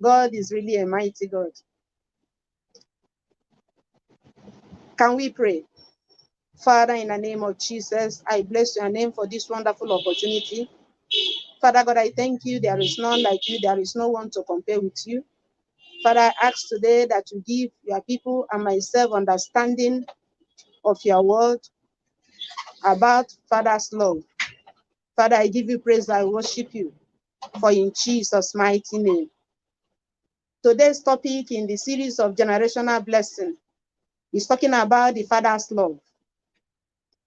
God is really a mighty God. Can we pray? Father, in the name of Jesus, I bless your name for this wonderful opportunity. Father God, I thank you. There is none like you. There is no one to compare with you. Father, I ask today that you give your people and myself understanding of your word about Father's love. Father, I give you praise. I worship you. For in Jesus' mighty name. Today's topic in the series of generational blessing is talking about the Father's love.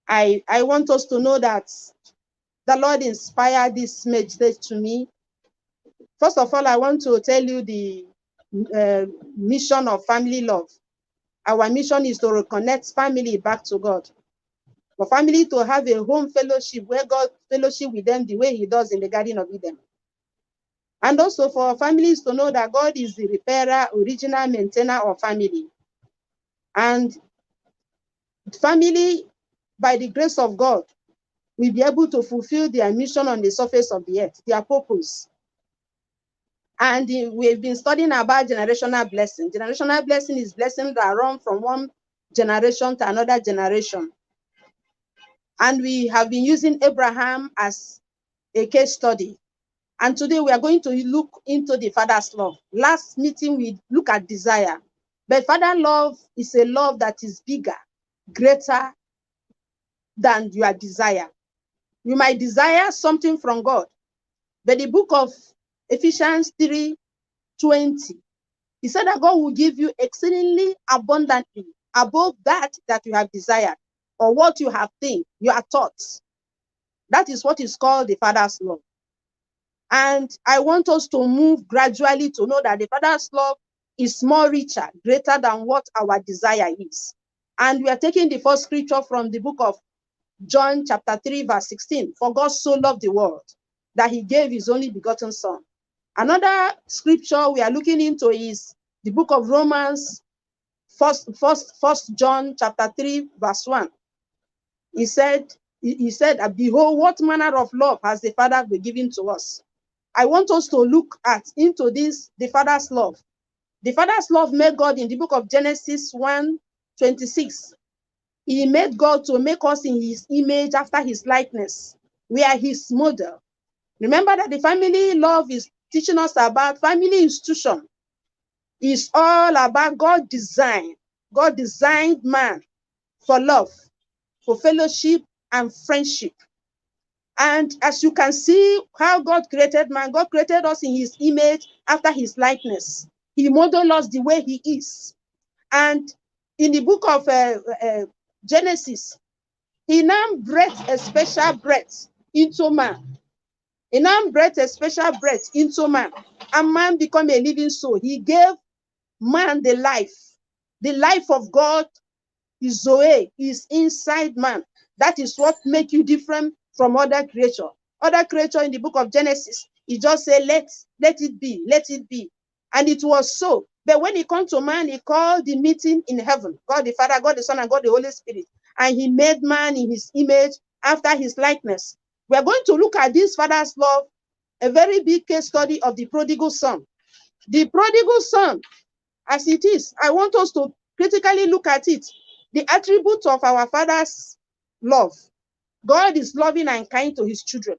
I want us to know that the Lord inspired this message to me. First of all, I want to tell you the mission of family love. Our mission is to reconnect family back to God. For family to have a home fellowship where God fellowship with them the way he does in the Garden of Eden. And also for families to know that God is the repairer, original maintainer of family. And family, by the grace of God, will be able to fulfill their mission on the surface of the earth, their purpose. And we've been studying about generational blessing. Generational blessing is blessing that run from one generation to another generation. And we have been using Abraham as a case study. And today we are going to look into the Father's love. Last meeting we look at desire. But Father love is a love that is bigger, greater than your desire. You might desire something from God. But the book of Ephesians 3:20, he said that God will give you exceedingly abundantly above that you have desired or what you have think, your thoughts. That is what is called the Father's love. And I want us to move gradually to know that the Father's love is more richer, greater than what our desire is. And we are taking the first scripture from the book of John chapter 3 verse 16. For God so loved the world that he gave his only begotten son. Another scripture we are looking into is the book of Romans, first John chapter 3 verse 1. He said, behold, what manner of love has the Father been given to us? I want us to look into this, the Father's love. The Father's love made God in the book of Genesis 1:26. He made God to make us in his image after his likeness. We are his model. Remember that the family love is teaching us about family institution. It's all about God design. God designed man for love, for fellowship and friendship. And as you can see how God created man, God created us in his image after his likeness. He modeled us the way he is. And in the book of Genesis, he now breathed a special breath into man. He now breathed a special breath into man. And man became a living soul. He gave man the life. The life of God is Zoe, is inside man. That is what makes you different from other creature. Other creature in the book of Genesis, he just said, let it be, let it be. And it was so. But when he comes to man, he called the meeting in heaven, God the Father, God the Son, and God the Holy Spirit. And he made man in his image after his likeness. We are going to look at this Father's love, a very big case study of the prodigal son. The prodigal son, as it is, I want us to critically look at it. The attribute of our Father's love. God is loving and kind to his children.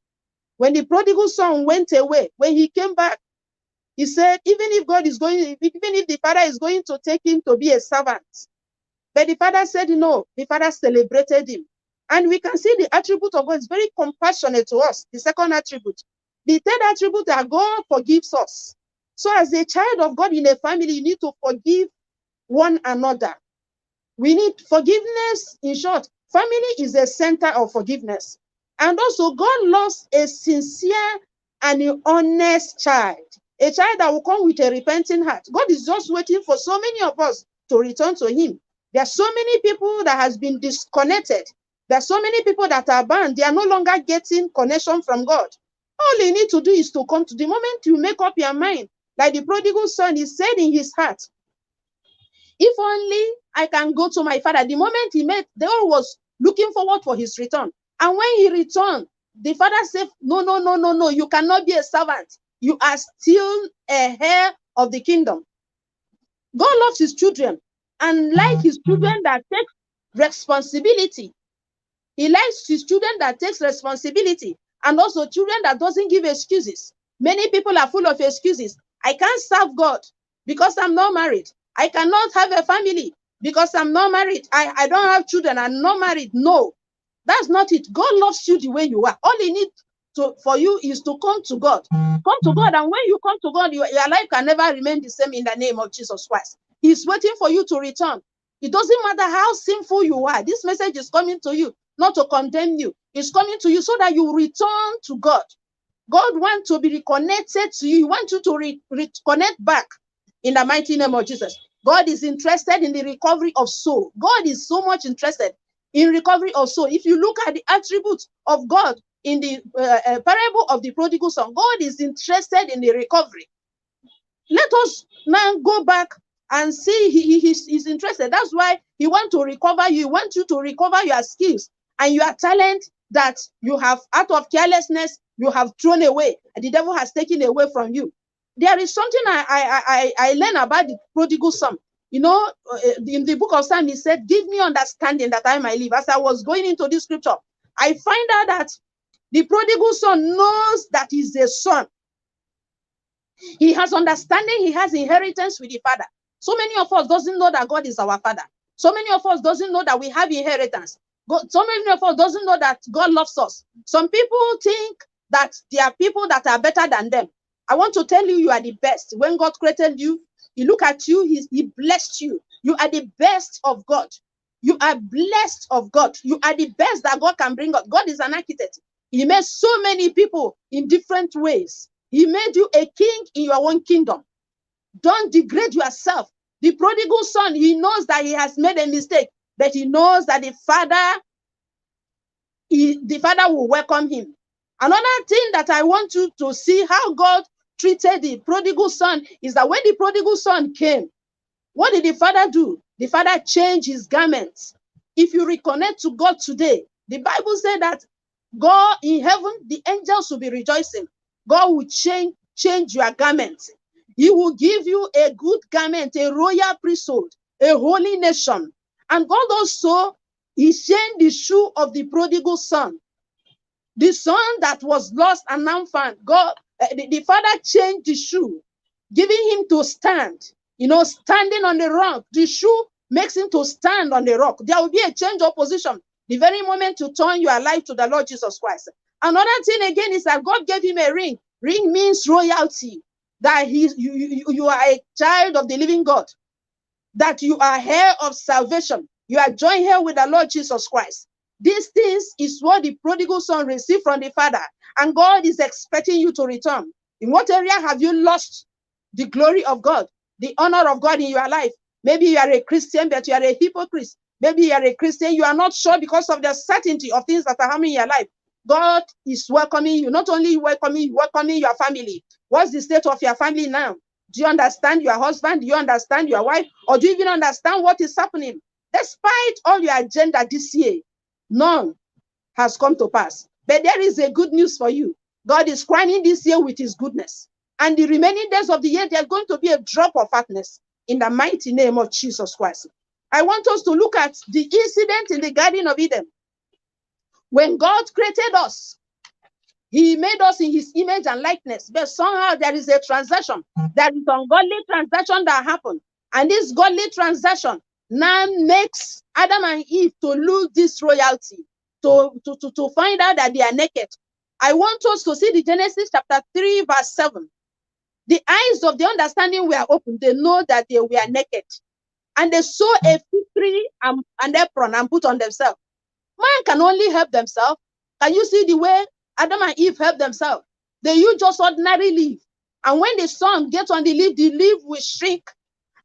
When the prodigal son went away, when he came back, he said, even if the father is going to take him to be a servant. But the father said no. The father celebrated him. And we can see the attribute of God is very compassionate to us. The second attribute. The third attribute that God forgives us. So as a child of God in a family, you need to forgive one another. We need forgiveness. In short, family is the center of forgiveness. And also, God loves a sincere and an honest child. A child that will come with a repenting heart. God is just waiting for so many of us to return to him. There are so many people that has been disconnected. There are so many people that are banned. They are no longer getting connection from God. All you need to do is to come to the moment you make up your mind. Like the prodigal son, he said in his heart, if only I can go to my father. The moment he met, they all was looking forward for his return. And when he returned, the father said, no, you cannot be a servant. You are still a heir of the kingdom. God loves his children, and like his children that take responsibility. He likes his children that takes responsibility, and also children that doesn't give excuses. Many people are full of excuses. I can't serve God because I'm not married. I cannot have a family because I'm not married. I don't have children. I'm not married. No, that's not it. God loves you the way you are. All he needs for you is to come to God. Come to God, and when you come to God, your life can never remain the same in the name of Jesus Christ. He's waiting for you to return. It doesn't matter how sinful you are. This message is coming to you, not to condemn you. It's coming to you so that you return to God. God wants to be reconnected to you. He wants you to reconnect back in the mighty name of Jesus. God is interested in the recovery of soul. God is so much interested in recovery of soul. If you look at the attributes of God in the parable of the prodigal son, God is interested in the recovery. Let us now go back and see he's interested. That's why he wants to recover you. He wants you to recover your skills and your talent that you have, out of carelessness, you have thrown away, and the devil has taken away from you. There is something I learned about the prodigal son. You know, in the book of Psalms, he said, give me understanding that I might live. As I was going into this scripture, I find out that the prodigal son knows that he's a son. He has understanding, he has inheritance with the father. So many of us doesn't know that God is our father. So many of us doesn't know that we have inheritance. So many of us doesn't know that God loves us. Some people think that there are people that are better than them. I want to tell you, you are the best. When God created you, he looked at you, he blessed you. You are the best of God. You are blessed of God. You are the best that God can bring up. God is an architect. He made so many people in different ways. He made you a king in your own kingdom. Don't degrade yourself. The prodigal son, he knows that he has made a mistake, but he knows that the father will welcome him. Another thing that I want you to see how God treated the prodigal son is that when the prodigal son came, what did the father do? The father changed his garments. If you reconnect to God today, the Bible said that God in heaven, the angels will be rejoicing. God will change your garments. He will give you a good garment, a royal priesthood, a holy nation. And God also, he changed the shoe of the prodigal son. The son that was lost and now found. God, the father changed the shoe, giving him to stand. You know, standing on the rock. The shoe makes him to stand on the rock. There will be a change of position the very moment you turn your life to the Lord Jesus Christ. Another thing again is that God gave him a ring. Ring means royalty. That you are a child of the living God. That you are heir of salvation. You are joined here with the Lord Jesus Christ. These things is what the prodigal son received from the father. And God is expecting you to return. In what area have you lost the glory of God, the honor of God in your life? Maybe you are a Christian, but you are a hypocrite. Maybe you are a Christian, you are not sure because of the certainty of things that are happening in your life. God is welcoming you. Not only welcoming your family. What's the state of your family now? Do you understand your husband? Do you understand your wife? Or do you even understand what is happening? Despite all your agenda this year, none has come to pass. But there is a good news for you. God is crowning this year with his goodness. And the remaining days of the year, there's going to be a drop of fatness in the mighty name of Jesus Christ. I want us to look at the incident in the Garden of Eden. When God created us, he made us in his image and likeness. But somehow there is a transaction. There is ungodly transaction that happened. And this godly transaction now makes Adam and Eve to lose this royalty, to find out that they are naked. I want us to see the Genesis chapter 3, verse 7. The eyes of the understanding were open. They know that they were naked. And they saw a fig tree and an apron and put on themselves. Man can only help themselves. Can you see the way Adam and Eve help themselves? They use just ordinary leaf. And when the sun gets on the leaf will shrink.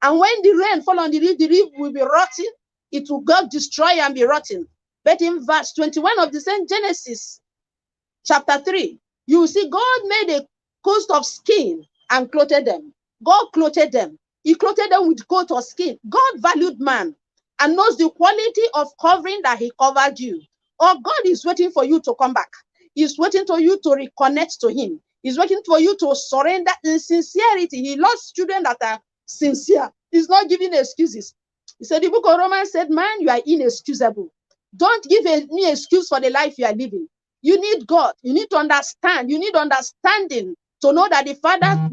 And when the rain falls on the leaf will be rotten. It will God destroy and be rotten. But in verse 21 of the same Genesis, chapter 3, you will see God made a coat of skin and clothed them. God clothed them. He clothed them with coat of skin. God valued man and knows the quality of covering that he covered you. Or God is waiting for you to come back. He's waiting for you to reconnect to him. He's waiting for you to surrender in sincerity. He loves children that are sincere. He's not giving excuses. He said, the book of Romans said, man, you are inexcusable. Don't give any excuse for the life you are living. You need God. You need to understand. You need understanding to know that the Father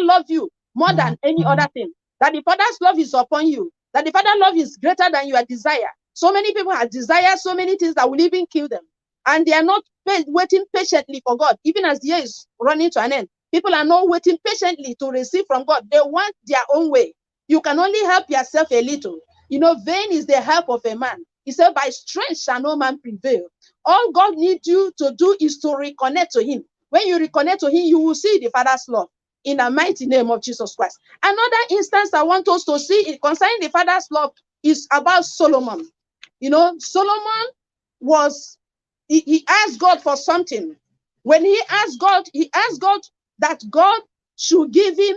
loves you more than any other thing. That the Father's love is upon you. That the Father's love is greater than your desire. So many people have desire so many things that will even kill them. And they are not waiting patiently for God. Even as the year is running to an end, people are not waiting patiently to receive from God. They want their own way. You can only help yourself a little. You know, vain is the help of a man. He said, by strength shall no man prevail. All God needs you to do is to reconnect to him. When you reconnect to him, you will see the Father's love in the mighty name of Jesus Christ. Another instance I want us to see concerning the Father's love is about Solomon. You know, Solomon he asked God for something. When he asked God that God should give him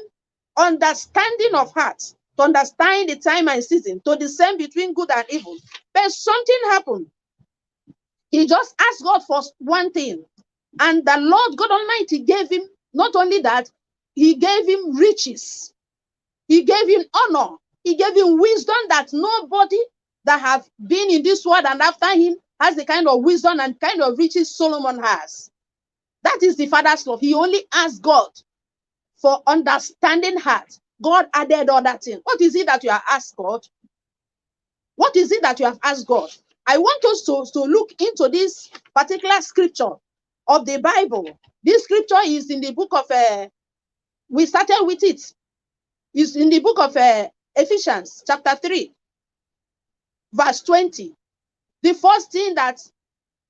understanding of heart, to understand the time and season, to discern between good and evil. But something happened. He just asked God for one thing. And the Lord God Almighty gave him, not only that, he gave him riches. He gave him honor. He gave him wisdom that nobody that have been in this world and after him has the kind of wisdom and kind of riches Solomon has. That is the Father's love. He only asked God for understanding heart. God added all that thing. What is it that you have asked God? What is it that you have asked God? I want us to look into this particular scripture of the Bible. This scripture is in the book of, we started with it. It's in the book of Ephesians chapter 3, verse 20. The first thing that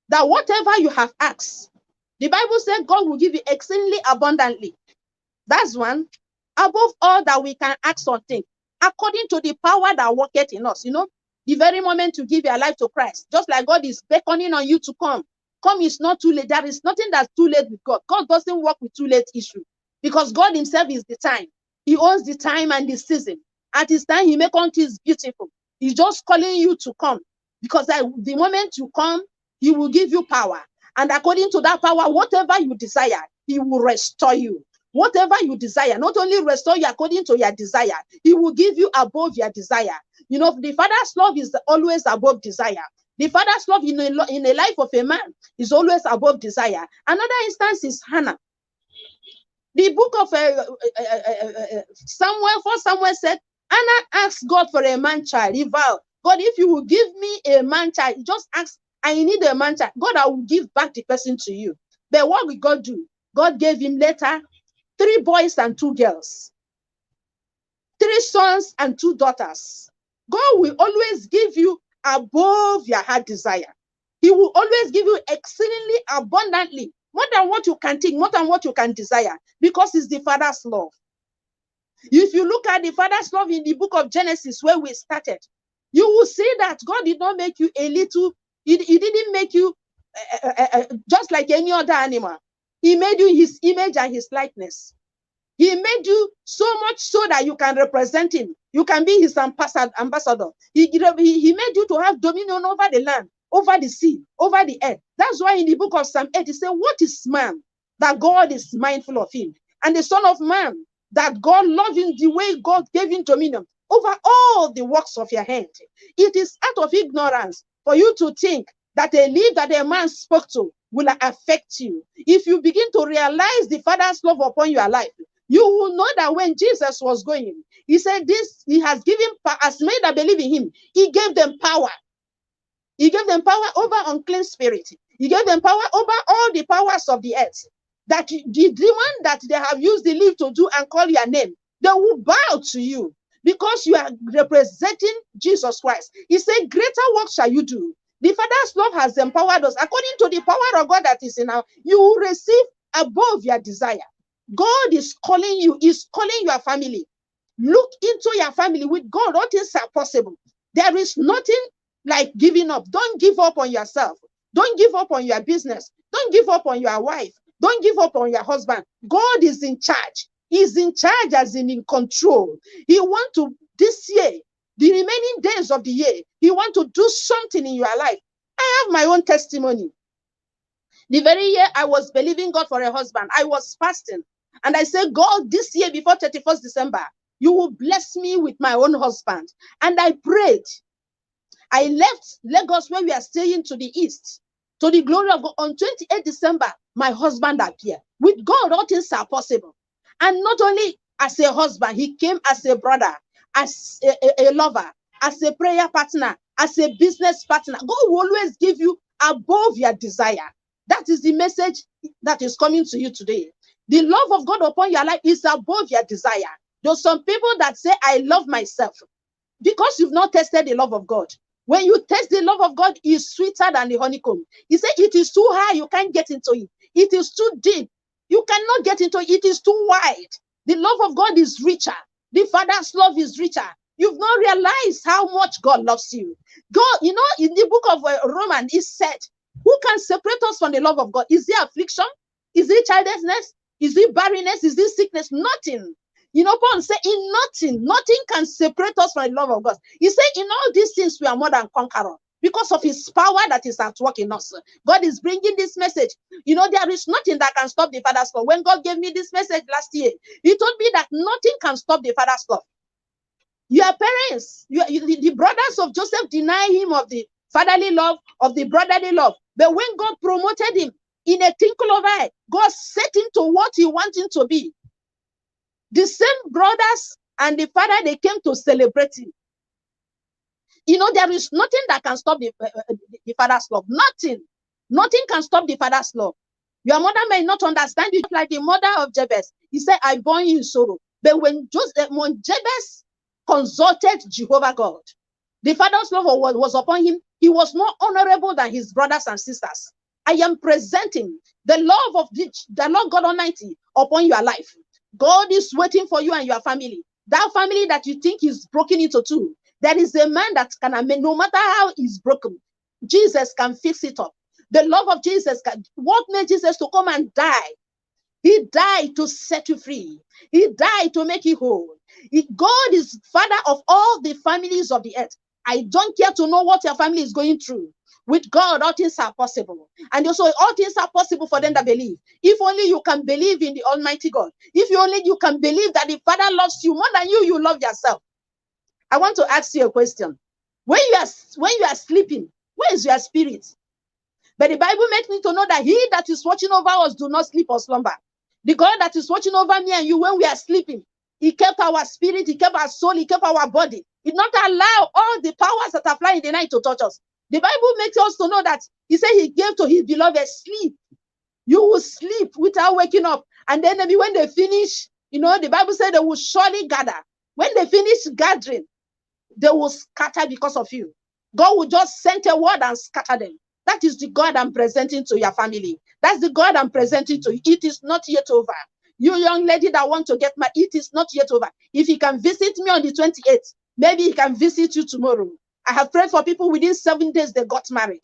whatever you have asked, the Bible said God will give you exceedingly abundantly. That's one. Above all that we can ask or think, according to the power that worketh in us. You know, the very moment you give your life to Christ, just like God is beckoning on you to come. Come is not too late. There is nothing that's too late with God. God doesn't work with too late issue, because God himself is the time. He owns the time and the season. At his time, he make all things beautiful. He's just calling you to come, because the moment you come, he will give you power. And according to that power, whatever you desire, he will restore you. Whatever you desire, not only restore you according to your desire, he will give you above your desire. You know, the Father's love is always above desire. The Father's love in the life of a man is always above desire. Another instance is Hannah. The book of Samuel, for Samuel said, Hannah asked God for a man child. He vowed, God, if you will give me a man child, just ask, I need a man child. God, I will give back the person to you. But what will God do? God gave him later 3 boys and 2 girls, 3 sons and 2 daughters. God will always give you above your heart desire. He will always give you exceedingly abundantly, more than what you can think, more than what you can desire, because it's the Father's love. If you look at the Father's love in the book of Genesis, where we started, you will see that God did not make you a little, he didn't make you just like any other animal. He made you his image and his likeness. He made you so much so that you can represent him. You can be his ambassador. He made you to have dominion over the land, over the sea, over the earth. That's why in the book of Psalm 8, he said, what is man that God is mindful of him? And the Son of Man that God loved him the way God gave him dominion over all the works of your hand. It is out of ignorance for you to think that a leaf that a man spoke to will affect you. If you begin to realize the Father's love upon your life, you will know that when Jesus was going, he said this, he has given, as many that believe in him, he gave them power. He gave them power over unclean spirit. He gave them power over all the powers of the earth. That the demon that they have used the leaf to do and call your name, they will bow to you because you are representing Jesus Christ. He said, greater work shall you do. The Father's love has empowered us. According to the power of God that is in us, you will receive above your desire. God is calling you, is calling your family. Look into your family. With God, all things are possible. There is nothing like giving up. Don't give up on yourself. Don't give up on your business. Don't give up on your wife. Don't give up on your husband. God is in charge. He's in charge as in control. He wants to, this year, the remaining days of the year, he wants to do something in your life. I have my own testimony. The very year I was believing God for a husband, I was fasting. And I said, God, this year before 31st December, you will bless me with my own husband. And I prayed. I left Lagos, where we are staying, to the east, to the glory of God. On 28th December, my husband appeared. With God, all things are possible. And not only as a husband, he came as a brother, as a lover, as a prayer partner, as a business partner. God will always give you above your desire. That is the message that is coming to you today. The love of God upon your life is above your desire. There's some people that say, I love myself, because you've not tested the love of God. When you test the love of God, it's sweeter than the honeycomb. He said it is too high, you can't get into it. It is too deep, you cannot get into it. It is too wide. The love of God is richer. The Father's love is richer. You've not realized how much God loves you. God, you know, in the book of Romans, it said, who can separate us from the love of God? Is there affliction? Is it childlessness? Is it barrenness? Is it sickness? Nothing. You know, Paul said, in nothing can separate us from the love of God. He said, in all these things, we are more than conquerors because of his power that is at work in us. God is bringing this message. You know, there is nothing that can stop the Father's love. When God gave me this message last year, he told me that nothing can stop the Father's love. Your parents, the brothers of Joseph deny him of the fatherly love, of the brotherly love. But when God promoted him in a twinkle of eye, God set him to what he wanted him to be. The same brothers and the father, they came to celebrate him. You know, there is nothing that can stop the Father's love. Nothing can stop the Father's love. Your mother may not understand you, like the mother of Jabez. He said, I born you in sorrow. But when Jabez consulted Jehovah God, the Father's love was upon him. He was more honorable than his brothers and sisters. I am presenting the love of the Lord God Almighty upon your life. God is waiting for you and your family. That family that you think is broken into two, there is a man that can amend. No matter how it's broken, Jesus can fix it up. The love of Jesus can. What made Jesus to come and die? He died to set you free. He died to make you whole. God is Father of all the families of the earth. I don't care to know what your family is going through. With God, all things are possible. And also, all things are possible for them that believe. If only you can believe in the Almighty God. If you can believe that the Father loves you more than you love yourself. I want to ask you a question. When you are sleeping, where is your spirit? But the Bible makes me to know that he that is watching over us do not sleep or slumber. The God that is watching over me and you when we are sleeping, he kept our spirit, he kept our soul, he kept our body. He did not allow all the powers that are flying in the night to touch us. The Bible makes us to know that he said he gave to his beloved sleep. You will sleep without waking up. And then maybe when they finish, you know, the Bible said they will surely gather. When they finish gathering, they will scatter because of you. God will just send a word and scatter them. That is the God I'm presenting to your family. That's the God I'm presenting to you. It is not yet over. You young lady that want to get married, it is not yet over. If he can visit me on the 28th, maybe he can visit you tomorrow. I have prayed for people within 7 days they got married.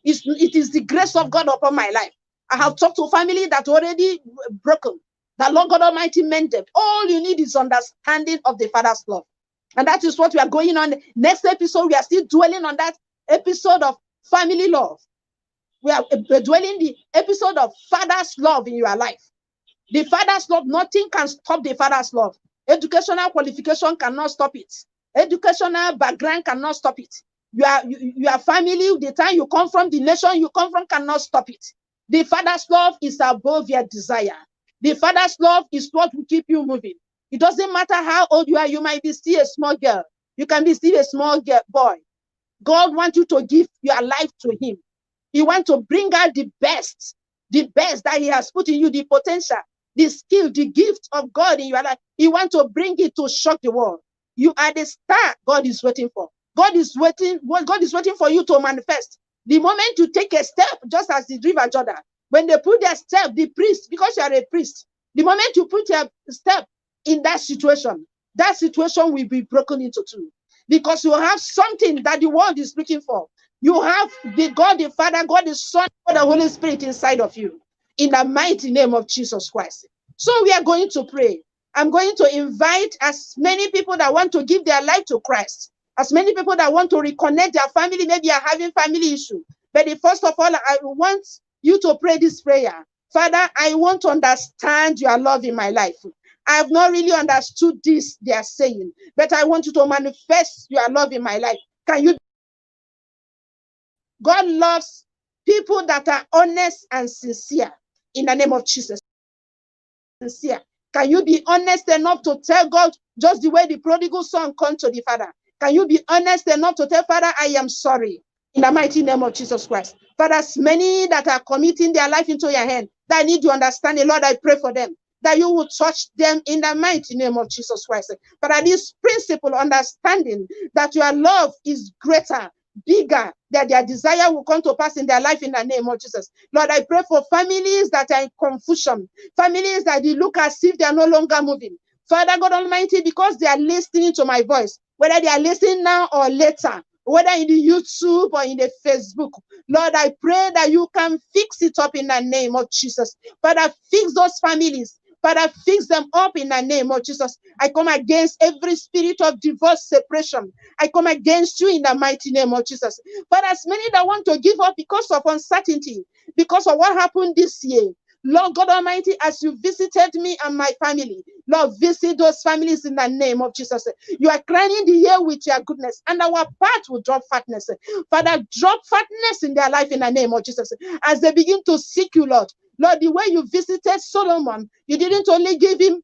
It is the grace of God upon my life. I have talked to family that already broken. The Lord God Almighty mended. All you need is understanding of the Father's love. And that is what we are going on. Next episode, we are still dwelling on that episode of family love. We are dwelling the episode of Father's love in your life. The Father's love, nothing can stop the Father's love. Educational qualification cannot stop it. Educational background cannot stop it. Your family, the time you come from, the nation you come from cannot stop it. The Father's love is above your desire. The Father's love is what will keep you moving. It doesn't matter how old you are. You might be still a small girl. You can be still a small boy. God wants you to give your life to him. He wants to bring out the best that he has put in you, the potential, the skill, the gift of God in your life. He wants to bring it to shock the world. You are the star God is waiting for. God is waiting for you to manifest. The moment you take a step, just as the river Jordan, when they put their step, the priest, because you are a priest, the moment you put your step in that situation will be broken into two. Because you have something that the world is looking for. You have the God, the Father, God, the Son, God, the Holy Spirit inside of you. In the mighty name of Jesus Christ. So we are going to pray. I'm going to invite as many people that want to give their life to Christ. As many people that want to reconnect their family. Maybe are having family issue. But first of all, I want you to pray this prayer. Father, I want to understand your love in my life. I have not really understood this they are saying, but I want you to manifest your love in my life. Can you? God loves people that are honest and sincere in the name of Jesus. Sincere. Can you be honest enough to tell God just the way the prodigal son come to the Father? Can you be honest enough to tell Father, I am sorry in the mighty name of Jesus Christ? Father, as many that are committing their life into your hand, that need to understand it, Lord, I pray for them, that you will touch them in the mighty name of Jesus Christ. Father, this principle, understanding that your love is greater, bigger, that their desire will come to pass in their life in the name of Jesus. Lord, I pray for families that are in confusion, families that they look as if they are no longer moving. Father God Almighty, because they are listening to my voice, whether they are listening now or later, whether in the YouTube or in the Facebook, Lord, I pray that you can fix it up in the name of Jesus. Father, fix those families. Father, fix them up in the name of Jesus. I come against every spirit of divorce, separation. I come against you in the mighty name of Jesus. Father, as many that want to give up because of uncertainty, because of what happened this year, Lord God Almighty, as you visited me and my family, Lord, visit those families in the name of Jesus. You are crowning the year with your goodness, and our path will drop fatness. Father, drop fatness in their life in the name of Jesus. As they begin to seek you, Lord, Lord, the way you visited Solomon, you didn't only give him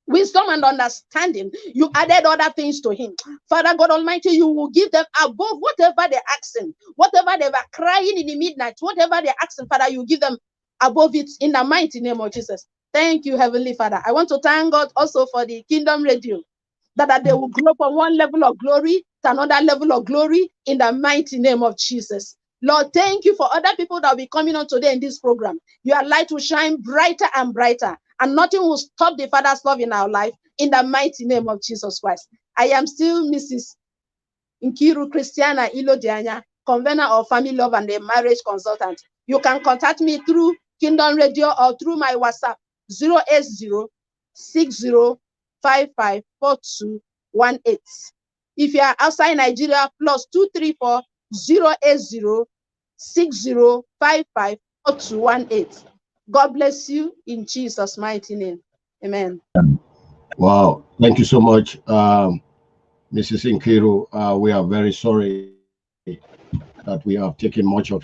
wisdom and understanding, you added other things to him. Father God Almighty, you will give them above whatever they're asking, whatever they were crying in the midnight, whatever they're asking, Father, you give them above it in the mighty name of Jesus. Thank you, Heavenly Father. I want to thank God also for the Kingdom Radio, that they will grow from one level of glory to another level of glory in the mighty name of Jesus. Lord, thank you for other people that will be coming on today in this program. Your light will shine brighter and brighter, and nothing will stop the Father's love in our life in the mighty name of Jesus Christ. I am still Mrs. Nkiru Christiana Ilodianya, convener of family love and a marriage consultant. You can contact me through Kingdom Radio or through my WhatsApp 08060554218. If you are outside Nigeria, +234 08060554218. God bless you in Jesus' mighty name. Amen. Wow. Thank you so much, Mrs. Nkiru. We are very sorry that we have taken much of